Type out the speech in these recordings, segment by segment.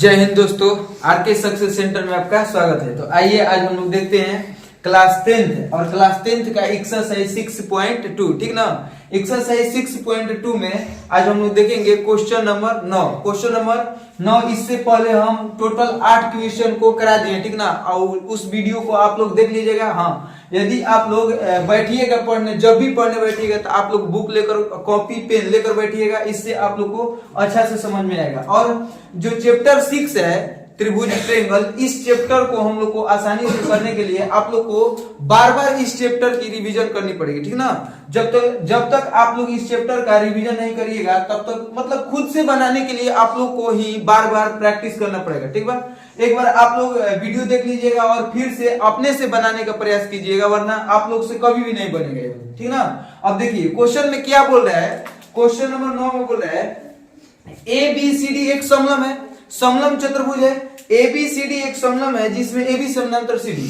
जय हिंद दोस्तों, R K success centre में आपका स्वागत है। तो आइए आज हम लोग देखते हैं क्लास 10th और क्लास 10th का एक्सरसाइज 6.2, ठीक ना। एक्सरसाइज 6.2 में आज हम लोग देखेंगे क्वेश्चन नंबर 9। क्वेश्चन नंबर 9 इससे पहले हम टोटल 8 क्वेश्चन को करा दिए, ठीक ना। और उस वीडियो को आप लोग देख लीजिएगा। हाँ, यदि आप लोग बैठिएगा पढ़ने, जब भी पढ़ने बैठिएगा तो आप लोग बुक लेकर, कॉपी पेन लेकर बैठिएगा। इससे आप लोग को अच्छा से समझ में आएगा। और जो चैप्टर 6 है त्रिभुज ट्रायंगल, इस चैप्टर को हम लोग को आसानी से करने के लिए आप लोग को बार बार इस चैप्टर की रिवीजन करनी पड़ेगी, ठीक ना। जब तक आप लोग इस चैप्टर का रिवीजन नहीं करिएगा तब तक मतलब खुद से बनाने के लिए आप लोग को ही बार बार प्रैक्टिस करना पड़ेगा, ठीक बा। एक बार आप लोग वीडियो देख लीजिएगा और फिर से अपने से बनाने का प्रयास कीजिएगा, वरना आप लोग से कभी भी नहीं बनेगा, ठीक ना। अब देखिए क्वेश्चन में क्या बोल रहा है। क्वेश्चन नंबर 9 में बोल रहा है ABCD एक समलम है, समलम चतुर्भुज है। ABCD एक समलम है जिसमें AB समानांतर CD।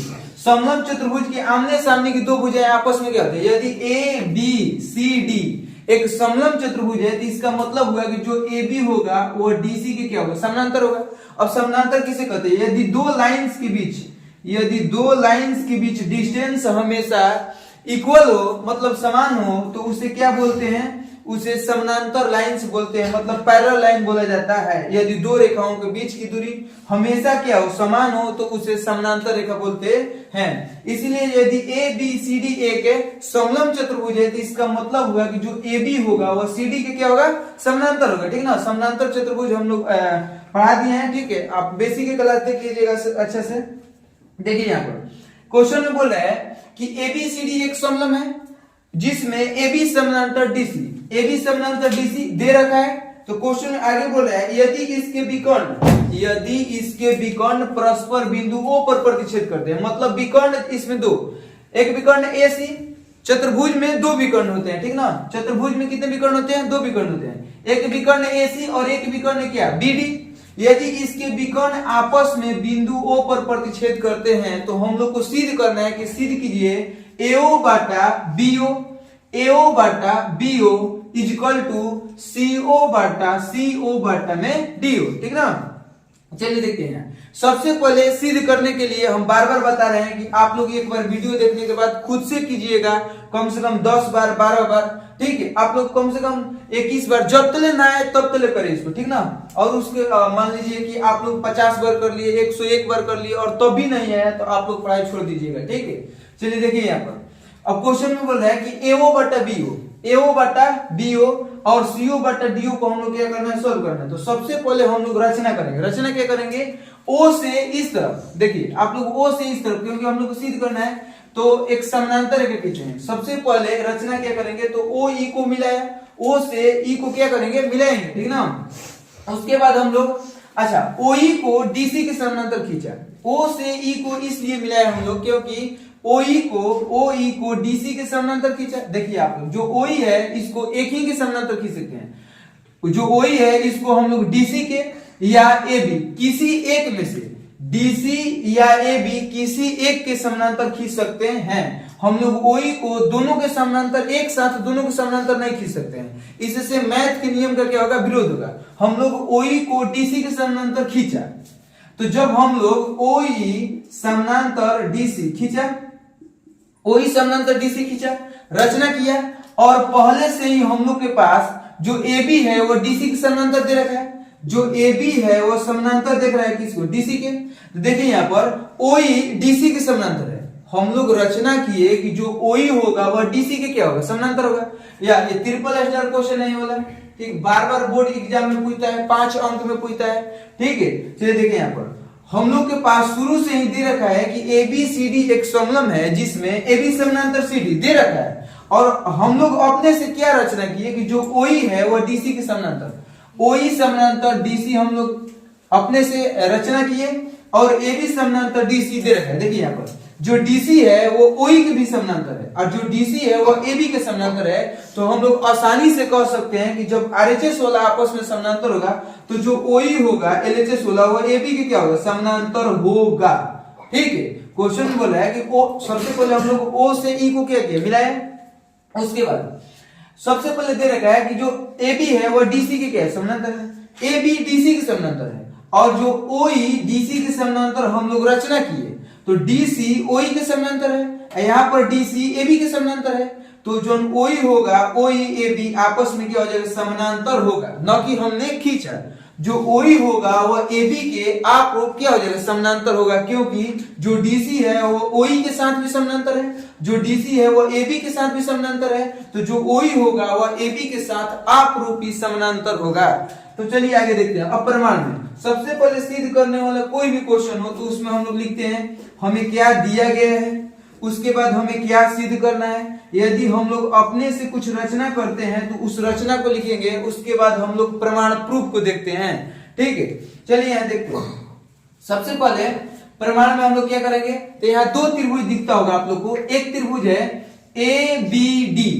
समलम चतुर्भुज के आमने सामने की दो भुजाएं आपस में क्या होते हैं। यदि ABCD एक समलम चतुर्भुज है तो इसका मतलब हुआ कि जो AB होगा वो DC के क्या होगा, समानांतर होगा। अब समानांतर किसे कहते हैं। यदि दो लाइंस के बीच डिस्टेंस हमेशा इक्वल हो, मतलब समान हो, तो उसे क्या बोलते हैं, उसे समानांतर लाइंस बोलते हैं, मतलब पैरेलल लाइन बोला जाता है। यदि दो रेखाओं के बीच की दूरी हमेशा क्या हो, समान हो, तो उसे समानांतर रेखा बोलते हैं। इसलिए यदि ABCD एक समलम चतुर्भुज है तो इसका मतलब हुआ कि जो AB होगा वह CD के क्या होगा, समानांतर होगा, ठीक ना। समानांतर चतुर्भुज हम लोग पढ़ा दिए हैं, ठीक है। आप बेसिक के क्लास देख लीजिएगा अच्छा से। देखिए यहाँ पर क्वेश्चन में बोल रहा है कि ABCD एक समलम है जिसमें AB समानांतर DC दे रखा है। तो क्वेश्चन में आगे बोल रहा है यदि इसके विकर्ण परस्पर बिंदु O पर प्रतिच्छेद करते हैं, मतलब विकर्ण इसमें दो, एक विकर्ण AC, चतुर्भुज में दो विकर्ण होते हैं, ठीक ना। चतुर्भुज में कितने विकर्ण होते हैं, दो विकर्ण होते हैं। एक विकर्ण AC और एक विकर्ण क्या, BD। यदि इसके विकर्ण आपस में बिंदु O पर प्रतिच्छेद करते हैं तो हम लोग को सिद्ध करना है कि सिद्ध कीजिए AO बटा BO इक्वल टू CO बटा में DO, ठीक ना। चलिए देखते हैं। सबसे पहले सिद्ध करने के लिए हम बार बार बता रहे हैं कि आप लोग एक बार वीडियो देखने के बाद खुद से कीजिएगा, कम से कम 10 बार 12 बार, ठीक है। आप लोग कम से कम 21 बार, जब तले ना आए तब तले करें इसको, ठीक ना। और उसके मान लीजिए कि आप लोग 50 बार कर लिए, 101 बार कर लिए और तब भी नहीं आया तो आप लोग पढ़ाई छोड़ दीजिएगा, ठीक है। चलिए देखिए यहाँ पर अब क्वेश्चन में बोल रहा है कि AO बटा BO और CO बटा DO को हम लोग क्या करना है, सोल्व करना है। तो सबसे पहले हम लोग रचना करेंगे। रचना क्या करेंगे, O से इस तरफ, देखिए आप लोग O से इस तरफ, क्योंकि हम लोग को सिद्ध करना है तो एक समानांतर रेखा खींचेंगे। सबसे पहले रचना क्या करेंगे, तो OE को मिलाया, O से E को क्या करेंगे, मिलाएंगे, ठीक ना। उसके बाद हम लोग अच्छा OE को DC के समानांतर खींचा। O से E को इसलिए मिलाया हम लोग क्योंकि OE को DC के समानांतर खींचा। देखिए आप लोग जो OE है इसको एक ही के समानांतर खींच सकते हैं। जो OE है इसको हम लोग DC के या AB किसी एक में से, DC या AB किसी एक के समानांतर खींच सकते हैं। हम लोग OE को दोनों के समानांतर, एक साथ दोनों के समानांतर नहीं खींच सकते हैं। इससे मैथ के नियम का क्या होगा, विरोध होगा। हम लोग OE को DC के समानांतर खींचा, तो जब हम लोग OE समानांतर DC खींचा, OE समानांतर DC खींचा, रचना किया, और पहले से ही हम लोग के पास जो AB है वो DC के समानांतर दे रखा है। जो AB है वो समानांतर देख रहा है किसको, DC के। तो देखिए यहाँ पर OE DC के समानांतर है। हम लोग रचना किए कि जो OE होगा वह DC के क्या होगा, समानांतर होगा। या ये ट्रिपल स्टार क्वेश्चन नहीं वाला, ठीक, बार बार बोर्ड एग्जाम में पूछता है, 5 अंक में पूछता है, ठीक है। चलिए देखिए यहाँ पर हम लोग के पास शुरू से ही दे रखा है कि ABCD एक समलम है जिसमें AB समानांतर CD दे रखा है। और हम लोग अपने से क्या रचना किए कि जो OE है वह DC के समानांतर, OE समानांतर DC हम लोग अपने से रचना किए, और AB समानांतर DC दे रखा है। देखिए यहाँ पर जो DC है वो OE के भी समानांतर है, और जो DC है वो AB के समानांतर है। तो हम लोग आसानी से कह सकते हैं कि जब RHS वाला आपस में समानांतर होगा तो जो OE होगा LHS वाला वो AB के क्या होगा, समानांतर होगा, ठीक है। क्वेश्चन में बोला है कि सबसे पहले हम लोग O से E को क्या किया, मिलाया। उसके बाद सबसे पहले दे रखा है कि जो AB है वो DC के क्या है, समानांतर है। AB DC के समानांतर है। और जो ओई डीसी के समानांतर हम लोग रचना किए, तो डीसी ओई के समानांतर है, यहाँ पर डीसी एबी के समानांतर है, तो जो ओई होगा ओई एबी आपस में क्या हो जाएगा, समानांतर होगा, न कि हमने खींचा। जो ओई होगा वह एबी के आपरूप क्या हो जाएगा, समानांतर होगा, क्योंकि जो डीसी है वो ओई के साथ भी समानांतर है, जो डीसी है वो एबी के साथ भी समानांतर है, तो जो ओई होगा वह एबी के साथ आपरूपी समानांतर होगा। तो चलिए आगे देखते हैं। अब प्रमाण में सबसे पहले सिद्ध करने वाला कोई भी क्वेश्चन हो तो उसमें हम लोग लिखते हैं हमें क्या दिया गया है, उसके बाद हमें क्या सिद्ध करना है। यदि हम लोग अपने से कुछ रचना करते हैं तो उस रचना को लिखेंगे, उसके बाद हम लोग प्रमाण प्रूफ को देखते हैं। ठीक है, चलिए यहाँ देखते हैं। सबसे पहले प्रमाण में हम लोग क्या करेंगे, तो यहाँ दो त्रिभुज दिखता होगा आप लोग को। एक त्रिभुज है ए बी डी,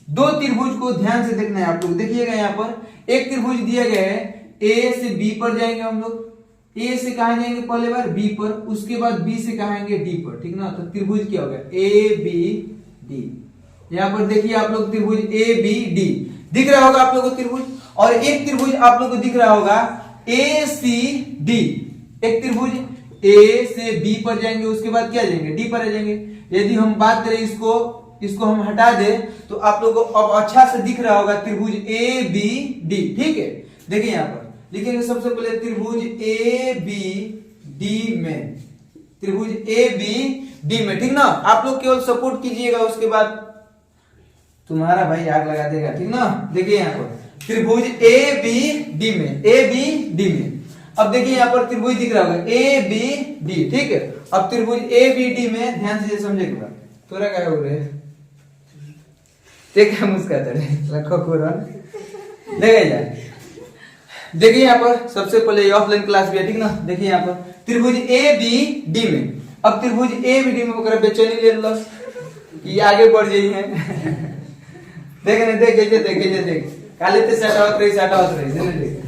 दो त्रिभुज को ध्यान से देखना है आप लोग। देखिएगा यहाँ पर एक त्रिभुज दिया गया है, ए से बी पर जाएंगे हम लोग, ए से कहा जाएंगे पहले बार बी पर, उसके बाद बी से कहांगे डी पर, ठीक ना। तो त्रिभुज क्या होगा, ए बी डी। यहाँ पर देखिए आप लोग त्रिभुज ए बी डी दिख रहा होगा आप लोगों को त्रिभुज, और एक त्रिभुज आप लोग को दिख रहा होगा ए सी डी। एक त्रिभुज ए से बी पर जाएंगे, उसके बाद क्या जाएंगे, डी पर आ जाएंगे। यदि हम बात करें इसको हम हटा दे तो आप लोगों को अब अच्छा से दिख रहा होगा त्रिभुज ए बी डी। ठीक है, देखिए यहाँ पर लिखेंगे सबसे पहले त्रिभुज ए बी डी में, त्रिभुज ए बी डी में, ठीक ना। आप लोग केवल सपोर्ट कीजिएगा, उसके बाद तुम्हारा भाई आग लगा देगा, ठीक ना। देखिए यहाँ पर त्रिभुज ए बी डी में, ए बी डी में। अब देखिए यहाँ पर त्रिभुज दिख रहा होगा ए बी डी, ठीक है। अब त्रिभुज ए बी डी में ध्यान से समझेगा, तोरा क्या हो रहा है, देखा मुस्काता रहे रखो पूरा देखिए यार। देखिए यहाँ पर सबसे पहले ऑफलाइन क्लास भी है, ठीक ना। देखिए यहाँ पर त्रिभुज ए बी डी में, अब त्रिभुज ए बी डी में ओकरा बेचैनी ले लो कि आगे बढ़ जाई है देख ने देख काले ते सटावत रही देख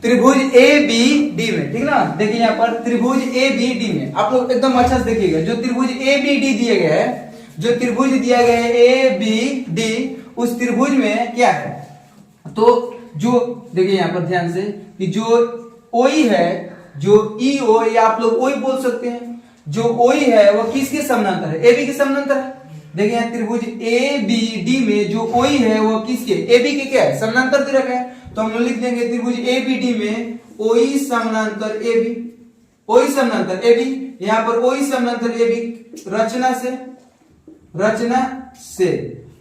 त्रिभुज ए बी डी में, ठीक ना। देखिए यहाँ पर त्रिभुज ए बी डी में आप लोग एकदम अच्छा से देखिएगा, जो त्रिभुज ए बी डी दिया गया है, जो त्रिभुज दिया गया है ए बी डी, उस त्रिभुज में क्या है, तो जो देखिए यहाँ पर ध्यान से कि जो ओई है, जो ई ओ या आप लोग ओई बोल सकते हैं, जो ओई है वो किसके समानांतर है, ए बी के समानांतर है। देखिए यहाँ त्रिभुज ए बी डी में जो ओई है वो किसके, ए बी के क्या है, समानांतर दे रखा है। तो हम लोग लिख देंगे त्रिभुज ए बी डी में ओई समानांतर ए बी, ओई समानांतर ए बी। यहाँ पर ओई समानांतर ए बी रचना से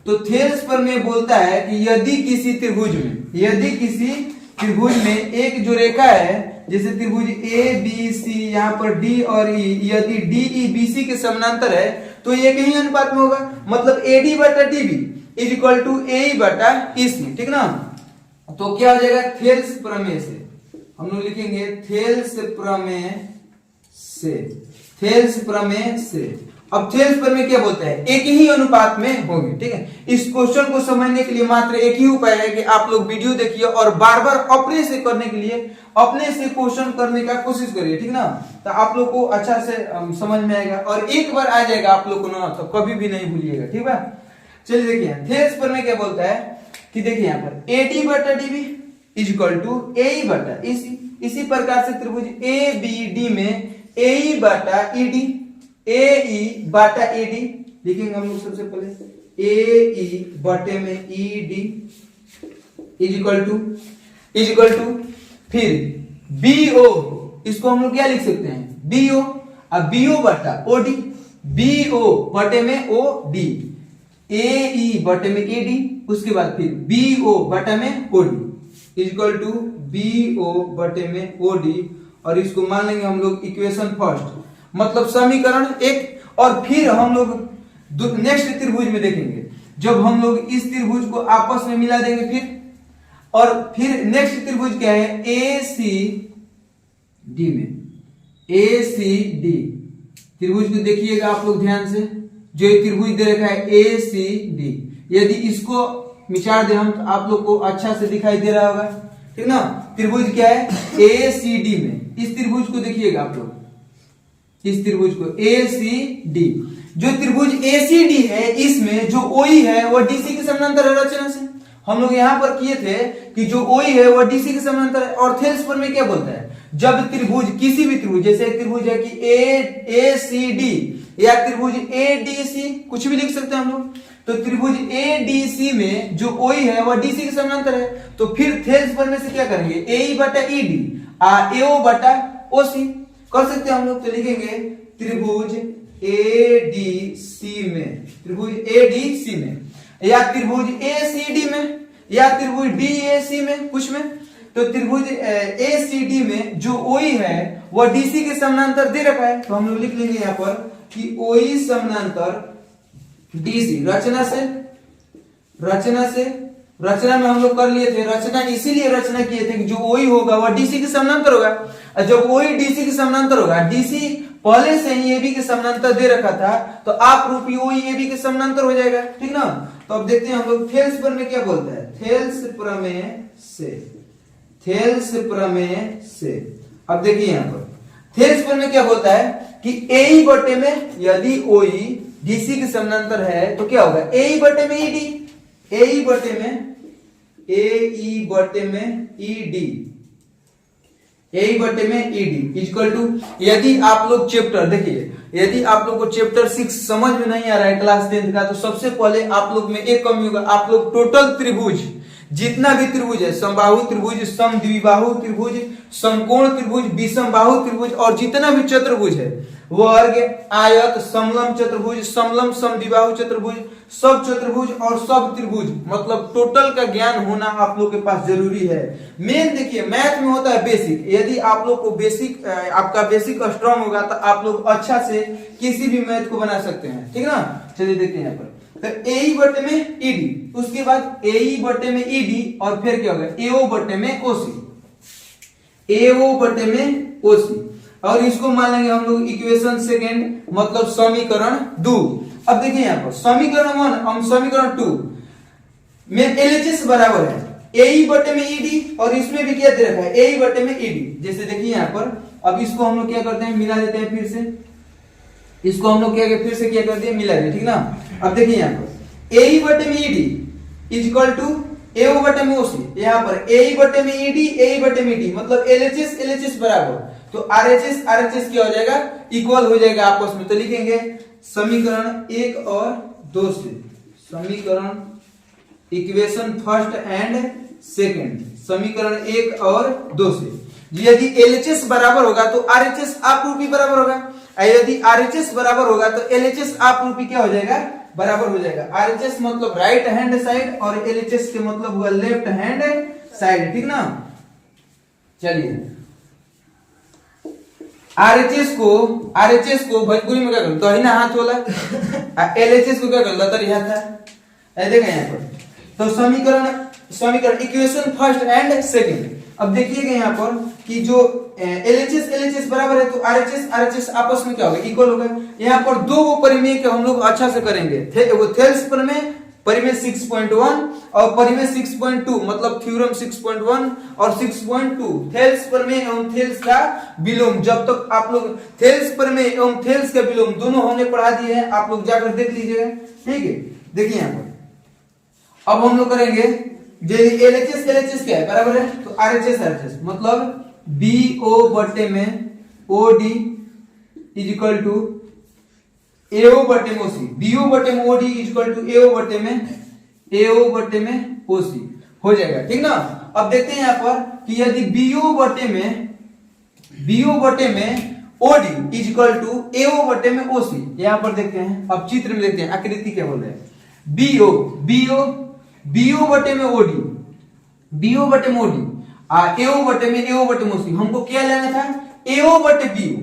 तो थेल्स प्रमेय बोलता है कि यदि किसी त्रिभुज में एक जो रेखा है, जैसे त्रिभुज ए बी सी, यहाँ पर डी और ई, यदि डी ई बी सी के समानांतर है तो एक ही अनुपात में होगा, मतलब ए डी बटा D B is equal to A बटा ई सी, ठीक ना। तो क्या हो जाएगा, थेल्स प्रमेय से हम लोग लिखेंगे थेल्स प्रमेय से। अब थेल्स प्रमेय क्या बोलता है, एक ही अनुपात में होंगे, ठीक है। इस क्वेश्चन को समझने के लिए मात्र एक ही उपाय है कि आप लोग वीडियो देखिए और बार बार अपने से करने के लिए अपने से क्वेश्चन करने का कोशिश करिए, ठीक ना। तो आप लोग को अच्छा से समझ में आएगा, और एक बार आ जाएगा आप लोग को ना तो कभी भी नहीं भूलिएगा, ठीक है। चलिए देखिए थेल्स प्रमेय क्या बोलता है कि देखिए यहाँ पर ए डी बटा D B is equal to A E बटा ई सी। इसी प्रकार से त्रिभुज ए बी डी में ए ई बटा ई डी, ए ई बटा ए डी लिखेंगे हम लोग सबसे पहले ए ई बटे में E D is equal to फिर बी ओ, इसको हम लोग क्या लिख सकते हैं, बी ओ। अब बी ओ बटा ओ डी, बी ओ बटे में ओ डी, ए ई बटे में ए डी, उसके बाद फिर बी ओ बटे में O D is equal to B O बटे में ओ डी, और इसको मान लेंगे हम लोग इक्वेशन फर्स्ट, मतलब समीकरण एक। और फिर हम लोग नेक्स्ट त्रिभुज में देखेंगे, जब हम लोग इस त्रिभुज को आपस में मिला देंगे फिर, और फिर नेक्स्ट त्रिभुज क्या है, ए सी डी में, ए सी डी त्रिभुज को देखिएगा आप लोग ध्यान से, जो त्रिभुज दे रखा है ए सी डी, यदि इसको मिटा दे हम तो आप लोग को अच्छा से दिखाई दे रहा होगा, ठीक ना। त्रिभुज क्या है, ए सी डी में, इस त्रिभुज को देखिएगा आप लोग, इस त्रिभुज को ए सी डी, जो त्रिभुज ए सी डी है इसमें जो ओई है वो डीसी के समानांतर है रचना से, हम लोग यहाँ पर किए थे कि जो OE है वह DC के समानांतर है। और थेल्सपर में क्या बोलता है, जब त्रिभुज, किसी भी त्रिभुज, जैसे एक त्रिभुज है कि ACD या त्रिभुज ADC, कुछ भी लिख सकते हैं हम लोग, तो त्रिभुज ADC में जो OE है वह DC के समानांतर है, तो फिर थेल्सपर में से क्या करेंगे, AE बटा ED AO बटा OC कर सकते हैं हम लोग। तो लिखेंगे त्रिभुज ADC में, त्रिभुज ADC में, या त्रिभुज ACD में, या त्रिभुज DAC में, कुछ में। तो त्रिभुज ACD में जो OE है वह DC के समानांतर दे रखा है, तो हम लोग लिख लेंगे यहाँ पर कि OE समानांतर DC। रचना में हम लोग कर लिए थे, रचना इसीलिए रचना किए थे कि जो OE होगा वह DC के समानांतर होगा, और जब OE DC के समानांतर होगा, DC पहले से ही AB के समानांतर दे रखा था, तो आप रूपी OE AB के समानांतर हो जाएगा, ठीक ना। तो अब देखते हैं हम लोग थेल्स प्रमेय क्या बोलता है, थेल्स प्रमेय से। अब देखिए यहाँ पर थेल्स प्रमेय क्या बोलता है कि AE बटे में यदि OE DC के समानांतर है तो क्या होगा, AE बटे में ED, AE बटे में ED इक्वल टू, यदि आप लोग चैप्टर देखिए, यदि आप लोग को चैप्टर 6 समझ में नहीं आ रहा है क्लास 10 का, तो सबसे पहले आप लोग में एक कमी होगा, आप लोग टोटल त्रिभुज, जितना भी त्रिभुज है, समबाहु त्रिभुज, समद्विबाहु त्रिभुज, समकोण त्रिभुज, विषमबाहु त्रिभुज, और जितना भी चतुर्भुज है, वर्ग, आयत, समलम चतुर्भुज, समलम समद्विबाहु चतुर्भुज, सब चतुर्भुज और सब त्रिभुज, मतलब टोटल का ज्ञान होना आप लोग के पास जरूरी है। मेन देखिए मैथ में होता है बेसिक, यदि आप लोग को बेसिक, आपका बेसिक स्ट्रांग होगा तो आप लोग अच्छा से किसी भी मैथ को बना सकते हैं, ठीक ना। चलिए देखते हैं यहाँ पर, तो AE बटे में ED, उसके बाद AE बटे में ED, और फिर क्या होगा, AO बटे में OC, AO बटे में OC, और इसको मान लेंगे हम लोग इक्वेशन सेकेंड, मतलब समीकरण 2। अब देखिए यहाँ पर समीकरण 1 हम समीकरण 2 में LHS बराबर है AE बटे में ED, और इसमें भी क्या दे रखा है, AE बटे में ED। जैसे देखिए यहाँ पर, अब इसको हम लोग क्या करते हैं, मिला देते हैं, फिर से इसको हम लोग क्या फिर से क्या करते हैं, मिला देते, ठीक ना। अब देखिए यहाँ पर AE बटे में ED इक्वल टू AO बटे में OC, यहाँ पर AE बटे में ED, AE बटे में ED, मतलब LHS बराबर, तो RHS क्या हो जाएगा, इक्वल हो जाएगा आपस में। तो लिखेंगे समीकरण 1 और 2 से, समीकरण इक्वेशन फर्स्ट एंड सेकंड, समीकरण 1 और 2 से, यदि LHS बराबर होगा तो RHS आप रूपी बराबर होगा, यदि RHS बराबर होगा तो LHS आप रूपी क्या हो जाएगा, बराबर हो जाएगा। RHS मतलब राइट हैंड साइड, और LHS के मतलब हुआ लेफ्ट हैंड साइड, ठीक ना। चलिए RHS को भोजपुरी में क्या कर तो ही ना हाथ वाला, LHS को क्या कर लो तो हाथ है, देखा यहाँ पर। तो समीकरण इक्वेशन फर्स्ट एंड सेकंड। अब देखिएगा यहाँ पर कि जो LHS बराबर है तो RHS आपस में क्या होगा, इक्वल होगा। यहाँ पर दो परिमेय के हम लोग अच्छा से करेंगे, वो थेल्स प्रमेय, परिमेय 6.1 और परिमेय 6.2, मतलब थ्योरम 6.1 और 6.2, थेल्स प्रमेय एवं थेल्स का विलोम। जब तक आप लोग थेल्स प्रमेय एवं थेल्स का विलोम दोनों होने पढ़ा दिए हैं, आप लोग जाकर देख लीजिएगा, ठीक है। देखिए यहाँ पर अब हम लोग करेंगे LHS क्या है, बराबर है, तो RHS मतलब BO बटे में OD is equal to AO बटे में OC, BO बटे में OD is equal to AO बटे में OC हो जाएगा, ठीक ना। अब देखते हैं यहाँ पर कि यदि BO बटे में OD is equal to AO बटे में OC, यहाँ पर देखते हैं, अब चित्र में देखते हैं आकृति क्या बोल रहे हैं। BO बटे में OD, BO बटे में OD, AO बटे में OC। हमको क्या लेना था, AO बटे BO,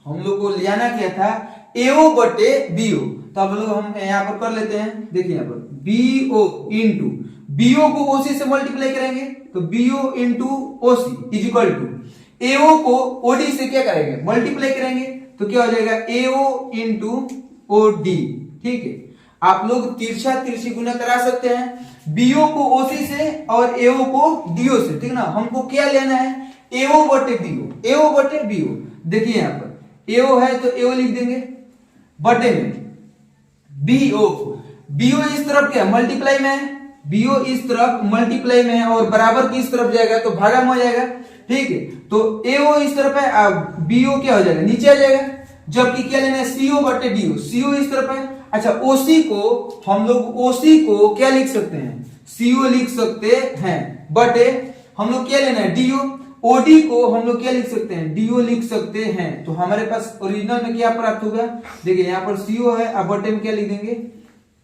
हम लोग को लेना क्या था, AO बटे BO। तो अब लोग हम यहाँ पर कर लेते हैं, देखिए यहाँ पर BO इंटू BO को OC से मल्टीप्लाई करेंगे, तो BO into OC is equal to AO को OD से क्या करेंगे, मल्टीप्लाई करेंगे, तो क्या हो जाएगा AO इंटू OD, ठीक है। आप लोग तिरछा तिरछी गुना करा सकते हैं, BO को OC से और AO को DO से, ठीक ना। हमको क्या लेना है, AO बटे BO। देखिए यहाँ पर AO है तो AO लिख देंगे, बटे में BO इस तरफ क्या मल्टीप्लाई में है, बीओ इस तरफ मल्टीप्लाई में है और बराबर की इस तरफ जाएगा तो भागा में हो जाएगा, ठीक है। तो एओ इस तरफ है, अब बीओ क्या हो जाएगा, नीचे आ जाएगा। जबकि क्या लेना है, सीओ बटे डीओ, सीओ इस तरफ है। अच्छा, ओसी को हम लोग ओसी को क्या लिख सकते हैं, सीओ लिख सकते हैं, बटे हम लोग क्या लेना है, डीओ। ओडी को हम लोग क्या लिख सकते हैं, डीओ लिख सकते हैं। तो हमारे पास ओरिजिनल में क्या प्राप्त होगा, देखिए यहाँ पर सीओ है, अब बटे में क्या लिख देंगे,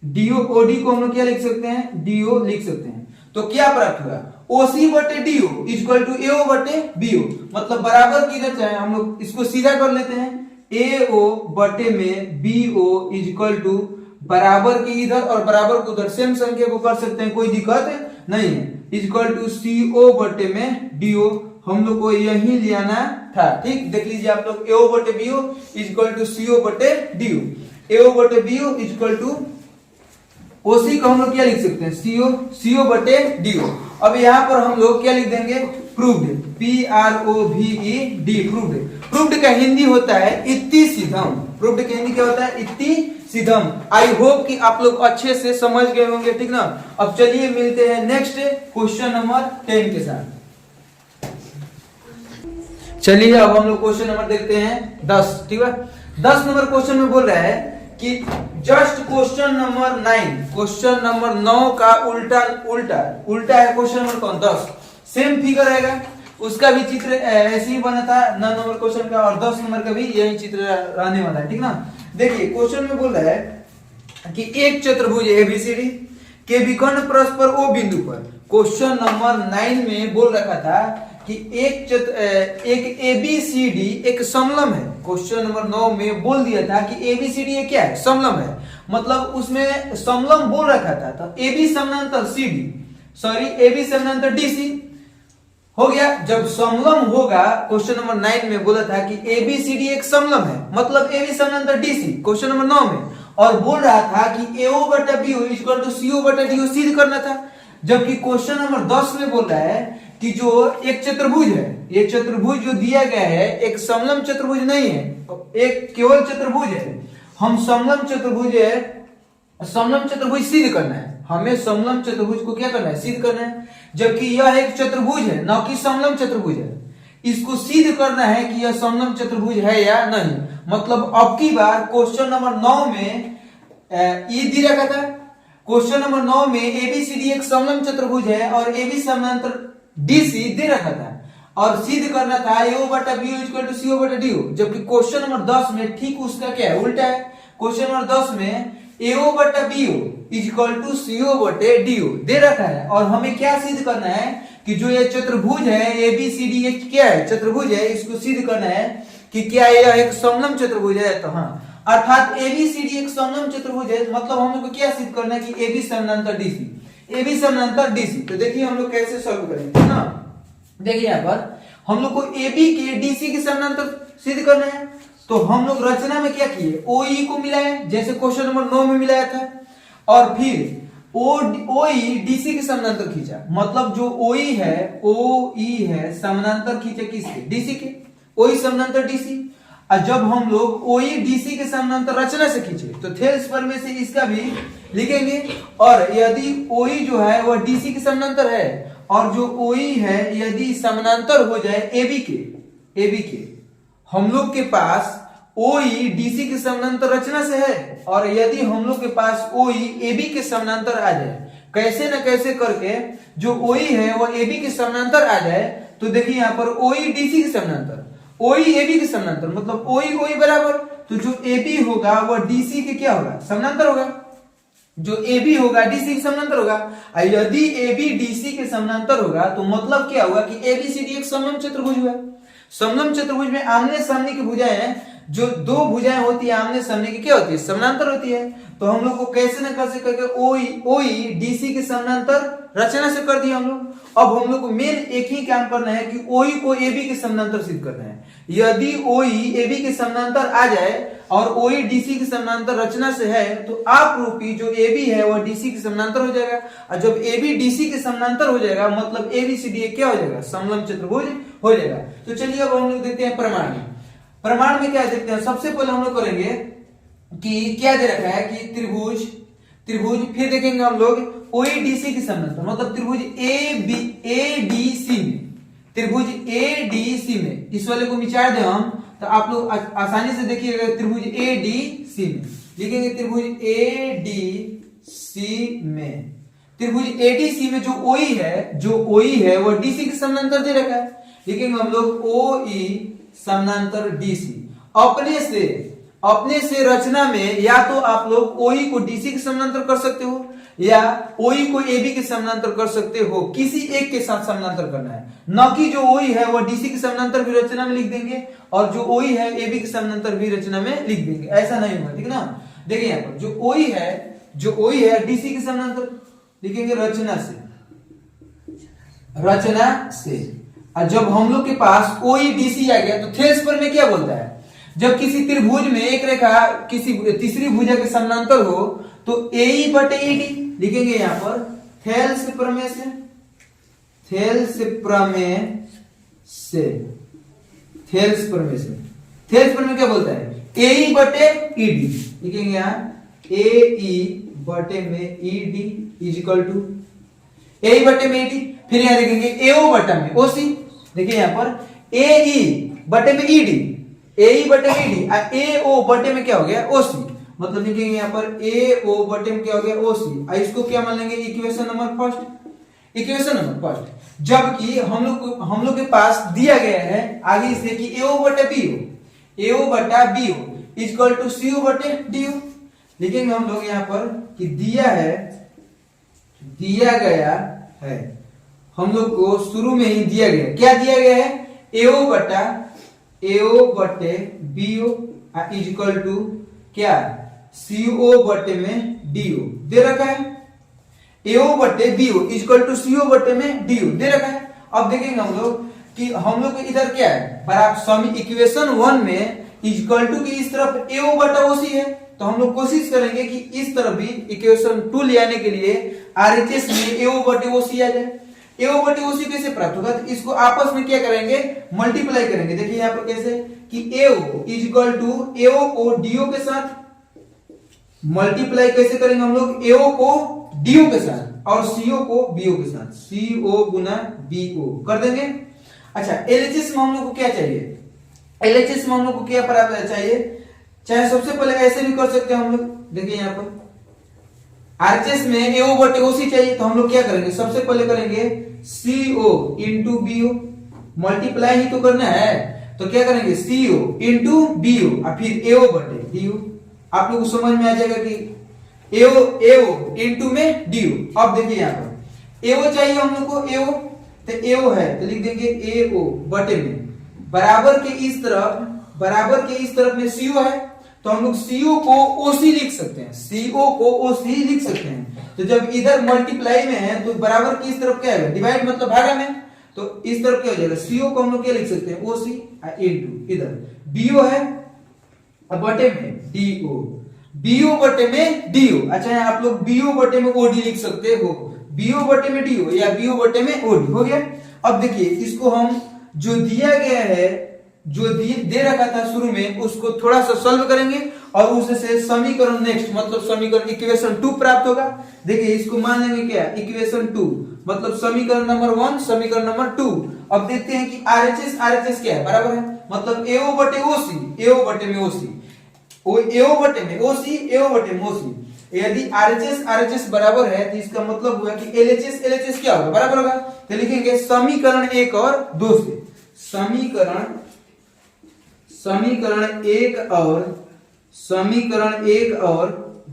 डीओ। ओडी को हम लोग क्या लिख सकते हैं, डीओ लिख सकते हैं। तो क्या प्राप्त हुआ, ओसी बटे डीओ इक्वल टू एओ बटे बीओ, मतलब बराबर की इधर चाहे हम लोग इसको सीधा कर लेते हैं, एओ बटे में बीओ इक्वल टू बराबर की इधर और बराबर को उधर सेम संख्या को कर सकते हैं, कोई दिक्कत नहीं है, इक्वल टू सीओ बटे में डीओ। हम लोग को यही लियाना था, ठीक। देख लीजिए आप लोग, एओ बटे बीओ इक्वल टू सीओ बटे डीओ, एओ बटे बीओ इक्वल टू ओसी को हम लोग क्या लिख सकते हैं, सीओ, सीओ बटे डीओ। अब यहाँ पर हम लोग क्या लिख देंगे, प्रूव्ड, PROVED, प्रूव्ड। प्रूव्ड का हिंदी होता है इत्ती सीधम, प्रूव्ड का हिंदी क्या होता है, इत्ती सीधम। आई होप कि आप लोग अच्छे से समझ गए होंगे, ठीक ना। अब चलिए मिलते हैं नेक्स्ट क्वेश्चन नंबर 10 के साथ। चलिए अब हम लोग क्वेश्चन नंबर देखते हैं 10, ठीक है। 10 नंबर क्वेश्चन में बोल रहा है कि just question number 9, question number 9 का उल्टा है क्वेश्चन नंबर कौन, 10। सेम फिगर रहेगा, उसका भी चित्र ऐसे ही बना था 9 नंबर क्वेश्चन का, और 10 नंबर का भी यही चित्र रहने वाला है, ठीक ना। देखिए क्वेश्चन में बोल रहा है कि एक चतुर्भुज एबीसीडी के विकर्ण परस्पर ओ बिंदु पर, क्वेश्चन नंबर 9 में बोल रखा था कि एक एबीसीडी एक समलम है। क्वेश्चन नंबर 9 में बोल दिया था कि एबीसीडी क्या है, समलम है, मतलब उसमें समलम बोल रखा था। तो एबी समानांतर सीडी, सॉरी एबी समानांतर डीसी हो गया। जब समलम होगा, क्वेश्चन नंबर 9 में बोला था कि एबीसीडी एक समलम है, मतलब एबी समानांतर डीसी, क्वेश्चन नंबर 9 में। और बोल रहा था कि एओ बटा बीओ इक्वल टू सीओ बटा डीओ सिद्ध करना था। जबकि क्वेश्चन नंबर 10 में बोल रहा है कि जो एक चतुर्भुज है, ये चतुर्भुज जो दिया गया है एक समलम चतुर्भुज नहीं है, एक केवल चतुर्भुज है। हम समलम चतुर्भुज सिद्ध करना है, हमें समलम चतुर्भुज को क्या करना है, सिद्ध करना है। जबकि यह एक चतुर्भुज है, न कि समलम चतुर्भुज है। इसको सिद्ध करना है कि यह समलम चतुर्भुज है या नहीं। मतलब अब की बार क्वेश्चन नंबर 9 में ये दिया रखा था, क्वेश्चन नंबर 9 में एबीसीडी एक समलम चतुर्भुज है और एबी समानांतर डीसी दे रखा था, और सिद्ध करना था एओ बटा बीओ इक्वल टू सीओ बटा डीओ। जबकि क्वेश्चन नंबर 10 में ठीक उसका क्या है, उल्टा है। क्वेश्चन नंबर 10 में एओ बटा बीओ इक्वल टू सीओ बटे डीओ दे रखा है, और हमें क्या सिद्ध करना है कि जो ये चतुर्भुज है एबीसीडी ये क्या है, चतुर्भुज है। इसको सिद्ध करना है कि क्या यह एक समलम चतुर्भुज है। तो हाँ, अर्थात एबीसीडी एक समलम चतुर्भुज है, मतलब हम लोग को क्या सिद्ध करना है कि एबी समानांतर डीसी, एबी समानांतर डीसी। तो देखिए हम लोग कैसे सॉल्व करेंगे ना। देखिए यहाँ पर हम लोग को एबी के डीसी के समानांतर सिद्ध करना है। तो हम लोग रचना में क्या किए, ओई को मिलाए जैसे क्वेश्चन नंबर 9 में मिलाया था, और फिर ओई डीसी के समानांतर खींचा। मतलब जो ओई है समानांतर खींचे किसके, डीसी के, ओई समानांतर डीसी। और जब हम लोग ओई डीसी के समानांतर रचना से खींचे तो थेल्स पर में से इसका भी लिखेंगे। और यदि ओई जो है वह डीसी के समानांतर है, और जो ओई है यदि समानांतर हो जाए एबी के, हम लोग के पास ओई डीसी के समानांतर रचना से है, और यदि हम लोग के पास ओई एबी के समानांतर आ जाए, कैसे न कैसे करके जो ओई है वह एबी के समानांतर आ जाए, तो देखिए यहाँ पर ओई डीसी के समानांतर, ओई एबी के समानांतर, मतलब ओई बराबर, तो जो एबी होगा वह डीसी के क्या होगा, समानांतर होगा। जो एबी होगा डीसी के समानांतर होगा। यदि एबी डीसी के समानांतर होगा तो मतलब क्या होगा कि एबीसीडी एक समलम चतुर्भुज हुआ। समलम चतुर्भुज में आमने सामने की भुजाएं, जो दो भुजाएं होती है आमने सामने की क्या होती है, समानांतर होती है। तो हम लोग को कैसे न कैसे करके ओई डीसी के समानांतर रचना से कर दिया हम लोग। अब हम लोग को मेन एक ही काम करना है कि ओई को एबी के समानांतर सिद्ध करना है। यदि ओई एबी के समानांतर आ जाए और ओई डीसी के समानांतर रचना से है, तो आप रूपी जो एबी है वह डीसी के समानांतर हो जाएगा। और जब एबी डीसी के समानांतर हो जाएगा मतलब एबीसीडी क्या हो जाएगा, समलम चतुर्भुज हो जाएगा। तो चलिए अब हम लोग देखते हैं प्रमाण में। प्रमाण में क्या देखते हैं, सबसे पहले हम लोग करेंगे कि क्या दे रखा है कि त्रिभुज, फिर देखेंगे हम लोग ओईडीसी के समानांतर, मतलब त्रिभुज एडीसी में, त्रिभुज एडीसी में इस वाले को मिचार दे हम तो आप लोग आसानी से देखिएगा। त्रिभुज एडीसी में लिखेंगे, त्रिभुज एडीसी में, त्रिभुज एडीसी में जो ओई है वो डीसी के समानांतर दे रखा है। लिखेंगे हम लोग ओई समानांतर डीसी। अपने से रचना में या तो आप लोग ओई को डीसी के समानांतर कर सकते हो या ओई को एबी के समानांतर कर सकते हो, किसी एक के साथ समानांतर करना है, न कि जो ओई है वो डीसी के समानांतर भी रचना में लिख देंगे और जो ओई है एबी के समानांतर भी रचना में लिख देंगे, ऐसा नहीं होगा, ठीक है ना। देखिए यहाँ पर जो ओई है डीसी के समानांतर लिखेंगे रचना से। और जब हम लोग के पास ओई डीसी आ गया तो थेल्स पर में क्या बोलता है, जब किसी त्रिभुज में एक रेखा किसी तीसरी भुजा के समानांतर हो तो एई बटे ईडी लिखेंगे यहां पर थेल्स प्रमेय क्या बोलता है, एई बटे ईडी लिखेंगे यहां एई बटे में ईडी इज इक्वल टू एई बटे में ईडी। फिर यहां लिखेंगे एओ बटा में ओसी, देखिए यहां पर एई बटे में ईडी, एई बटे में ईडी, एओ बटे में क्या हो गया ओसी, मतलब लिखेंगे यहाँ पर एओ बटे में क्या हो गया ओसी। इसको क्या मान लेंगे, इक्वेशन नंबर फर्स्ट। जबकि हम लोग के पास दिया गया है आगे से कि एओ बटे बी हो इक्वल टू सी ओ बटे डी हो। लिखेंगे हम लोग यहाँ पर कि दिया गया है हम लोग को शुरू में ही दिया गया, क्या दिया गया है, एओ बटे बीओ इज इक्वल टू क्या सीओ बटे में डीओ दे रखा है, एओ बटे BO is equal to CO बटे में डीओ दे रखा है। अब देखेंगे हम लोग कि हम लोग को इधर क्या है, बराबर इक्वेशन 1 में इज इक्वल टू की इस तरफ एओ बटा ओसी है, तो हम लोग कोशिश करेंगे कि इस तरफ भी इक्वेशन 2 ले आने के लिए आरएचएस में एओ बटे ओसी आ जाए। एओ बटे ओसी कैसे प्राप्त होगा, तो इसको आपस में क्या करेंगे, मल्टीप्लाई करेंगे। देखिए यहाँ पर कैसे कि एओ इज इक्वल टू एओ को डीओ के साथ मल्टीप्लाई कैसे करेंगे हम लोग, एओ को डीओ के साथ और सीओ को बीओ के साथ, सीओ गुना बीओ कर देंगे। अच्छा एलएचएस में हम लोग को क्या चाहिए, एलएचएस में हम लोग को क्या प्राप्त चाहिए, चाहे सबसे पहले ऐसे भी कर सकते हैं हम लोग। देखिए यहाँ पर आरएचएस में एओ बटे ओसी चाहिए, तो हम लोग क्या करेंगे, सबसे पहले करेंगे सीओ इंटू बीओ, मल्टीप्लाई ही तो करना है, तो क्या करेंगे सीओ इंटू बीओ और फिर एओ बटे डीओ। आप लोग को समझ में आ जाएगा कि एओ इंटू में डीओ। अब देखिए यहाँ पर एओ चाहिए हम लोग को, एओ तो एओ है तो लिख देंगे एओ बटे में बराबर के इस तरफ में सीओ है, तो हम लोग सीओ को ओसी लिख सकते हैं, तो जब इधर मल्टीप्लाई में है तो बराबर की इस तरफ क्या है, डिवाइड मतलब भागा में, तो इस तरफ क्या हो जाएगा, सीओ को हम लोग क्या लिख सकते हैं ओसी इंटू इधर बीओ है बटे में डीओ, बीओ बटे में डीओ। अच्छा आप लोग बीओ बटे में ओडी लिख सकते हो, बीओ बटे में डीओ या बीओ बटे में ओडी हो गया। अब देखिए इसको हम जो दिया गया है, जो दे रखा था शुरू में, उसको थोड़ा सा सॉल्व करेंगे और उससे समीकरण नेक्स्ट मतलब समीकरण इक्वेशन 2 प्राप्त होगा। देखिए इसको मान लेंगे क्या, इक्वेशन 2 मतलब समीकरण नंबर 1 समीकरण नंबर 2। अब देखते हैं कि आरएचएस क्या है, बराबर है मतलब एओ बटे ओसी, एओ बटे में ओसी, एओ बटे में ओसी, एओ बटे में ओसी। यदि आरएचएस बराबर है तो इसका मतलब हुआ कि एलएचएस क्या होगा, बराबर होगा। तो लिखेंगे समीकरण 1 और 2 से, समीकरण 1 और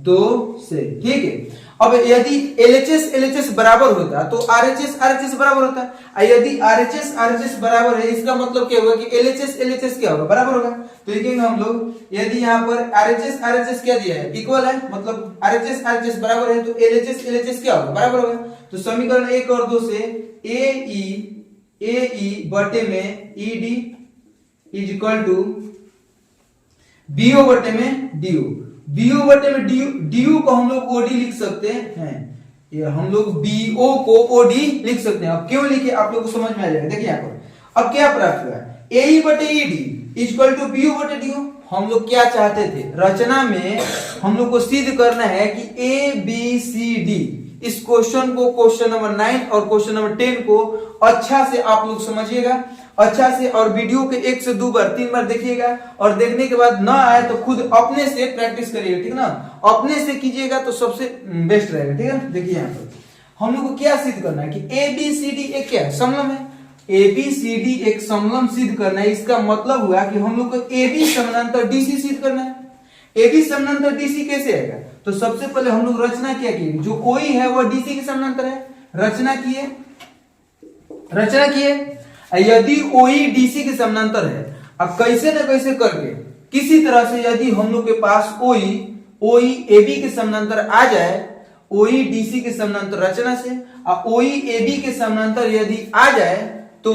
2 से, ठीक है। अब यदि एलएचएस बराबर होता तो आरएचएस बराबर होता, यदि आरएचएस बराबर है इसका मतलब क्या होगा कि एलएचएस क्या होगा, बराबर होगा। तो लिखेंगे हम लोग यदि यहाँ पर आरएचएस क्या दिया है, इक्वल है मतलब आरएचएस बराबर है तो एलएचएस क्या होगा, बराबर होगा। तो समीकरण 1 और 2 से एई बटे में ED is equal to BO बटे में डीओ, बीओ बटे में डीओ को हम लोग ओडी लिख सकते हैं, ये हम लोग बीओ को ओडी लिख सकते हैं। अब क्यों लिखे आप लोग को समझ में आ जाएगा। देखिए यहाँ पर अब क्या प्राप्त हुआ, एई बटे ईडी इक्वल टू बीओ बटे डीओ। हम लोग क्या चाहते थे, रचना में हम लोग को सिद्ध करना है कि ए बी सी डी इस क्वेश्चन को, क्वेश्चन नंबर 9 और क्वेश्चन नंबर 10 को अच्छा से आप लोग समझिएगा, अच्छा से, और वीडियो के 1 से 2 बार 3 बार देखिएगा, और देखने के बाद ना आए तो खुद अपने से प्रैक्टिस करिएगा, ठीक ना, अपने से कीजिएगा तो सबसे बेस्ट रहेगा, ठीक है। देखिए यहाँ पर हम लोग को क्या सिद्ध करना है कि ABCD एक क्या है, समलम है। ABCD एक समलम सिद्ध करना है, इसका मतलब हुआ कि हम लोग को AB समानांतर DC सिद्ध करना है। AB समानांतर DC कैसे आएगा, तो सबसे पहले हम लोग रचना क्या किए, जो OE है वह DC के समानांतर है, रचना किए, यदि OE DC के समानांतर है, अब कैसे न कैसे करके किसी तरह से यदि हम लोग के पास OE AB के समानांतर आ जाए, OE DC के समानांतर रचना से, और OE AB के समानांतर यदि आ जाए तो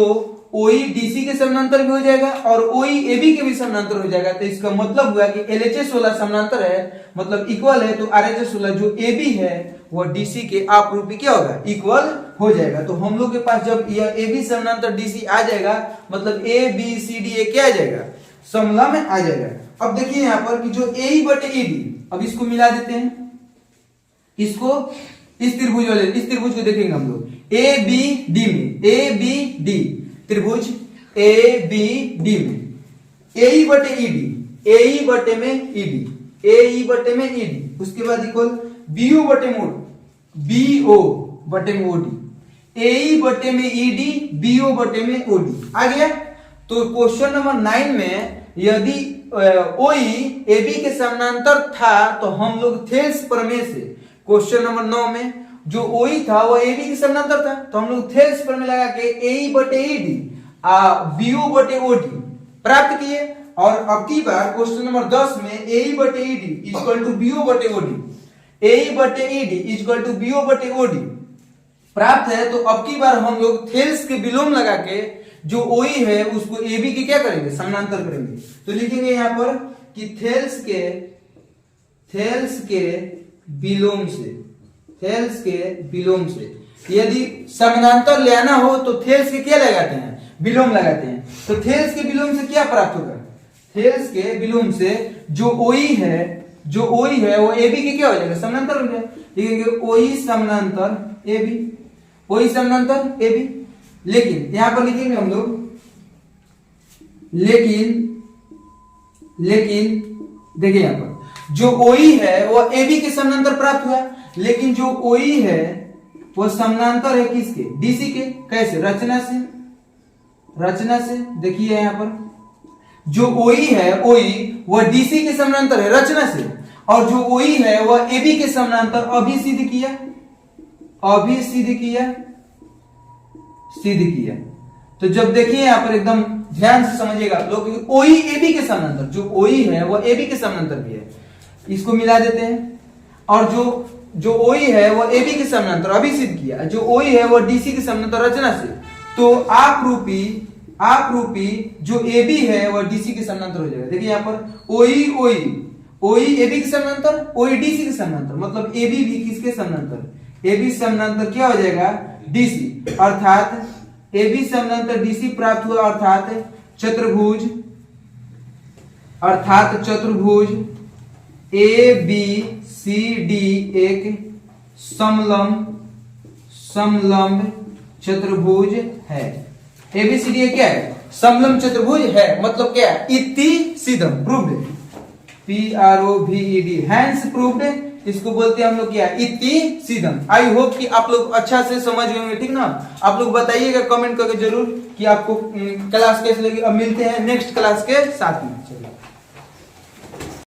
OE DC के समानांतर भी हो जाएगा और OE AB के भी समानांतर हो जाएगा। तो इसका मतलब हुआ कि LHS वाला समानांतर है, मतलब इक्वल है, तो RHS वाला जो AB है वह DC के आपरूपी क्या होगा, इक्वल हो जाएगा। तो हम लोग के पास जब यह AB समानांतर DC आ जाएगा, मतलब ABCD क्या आ जाएगा, समलम में आ जाएगा। अब देखिए यहाँ पर कि जो AE बटे ED, अब इसको मिला देते हैं, इसको इस त्रिभुज वाले, इस त्रिभुज को देखेंगे हम लोग ABD में, ABD त्रिभुज ABD में AE बटे ED, AE बटे में ED, AE बटे में ED, उसके बाद इक्वल BO बटे मोड, BO बटे में OD, AE बटे में ED, BO बटे में OD आ गया। तो क्वेश्चन नंबर 9 में यदि OE AB के समानांतर था तो हम लोग थेल्स प्रमेय से, क्वेश्चन नंबर 9 में जो OE था वह AB के समानांतर था, तो हम लोग थेल्स प्रमेय लगा के AE बटे ED BO बटे OD प्राप्त किए। और अब की बार क्वेश्चन नंबर 10 में AE बटे ED इक्वल टू BO बटे OD, AE बटे ED इक्वल टू BO बटे OD प्राप्त है। तो अब की बार हम लोग थेल्स के विलोम लगा के जो OE है उसको AB के क्या करेंगे, समानांतर करेंगे। तो लिखेंगे यहाँ पर कि थेल्स के विलोम से यदि समानांतर लेना हो तो थेल्स के क्या लगाते हैं, विलोम लगाते हैं। तो थेल्स के विलोम से क्या प्राप्त होगा, थेल्स के विलोम से जो OE है वो AB के क्या हो जाएगा, समानांतर हो जाएगा। लिखेंगे OE समानांतर AB, लेकिन यहां पर लिखेंगे हम लोग, लेकिन देखिए यहां पर जो OE है वह AB के समानांतर प्राप्त हुआ, लेकिन जो OE है वह समानांतर है किसके, DC के। कैसे, रचना से देखिए यहां पर जो OE है, OE वह DC के समानांतर है रचना से, और जो OE है वह AB के समानांतर अभी सिद्ध किया। तो जब देखिए यहां पर एकदम ध्यान से समझिएगा आप लोग, OE AB के समानांतर, जो OE है वह AB के समानांतर भी है, इसको मिला देते हैं। और जो OE है वह AB के समानांतर अभी सिद्ध किया, जो OE है वह DC के समानांतर रचना से, तो आप रूपी जो AB है वह DC के समानांतर हो जाएगा। देखिए यहाँ पर OE AB के समानांतर, OE DC के समानांतर, मतलब AB भी किसके समानांतर, AB समानांतर क्या हो जाएगा, DC, अर्थात AB समानांतर DC प्राप्त हुआ, अर्थात चतुर्भुज ABCD एक समलंब चतुर्भुज है। ABCD एक क्या है, समलंब चतुर्भुज है, मतलब क्या है, इति सिद्धम, प्रूव्ड, PROVED, हैंस प्रूव्ड, इसको बोलते हैं हम लोग क्या, इति सिद्धम। आई होप कि आप लोग अच्छा से समझ गए होंगे, ठीक ना। आप लोग बताइएगा कमेंट करके जरूर कि आपको क्लास कैसे लगी। अब मिलते हैं नेक्स्ट क्लास के साथ में, चलिए।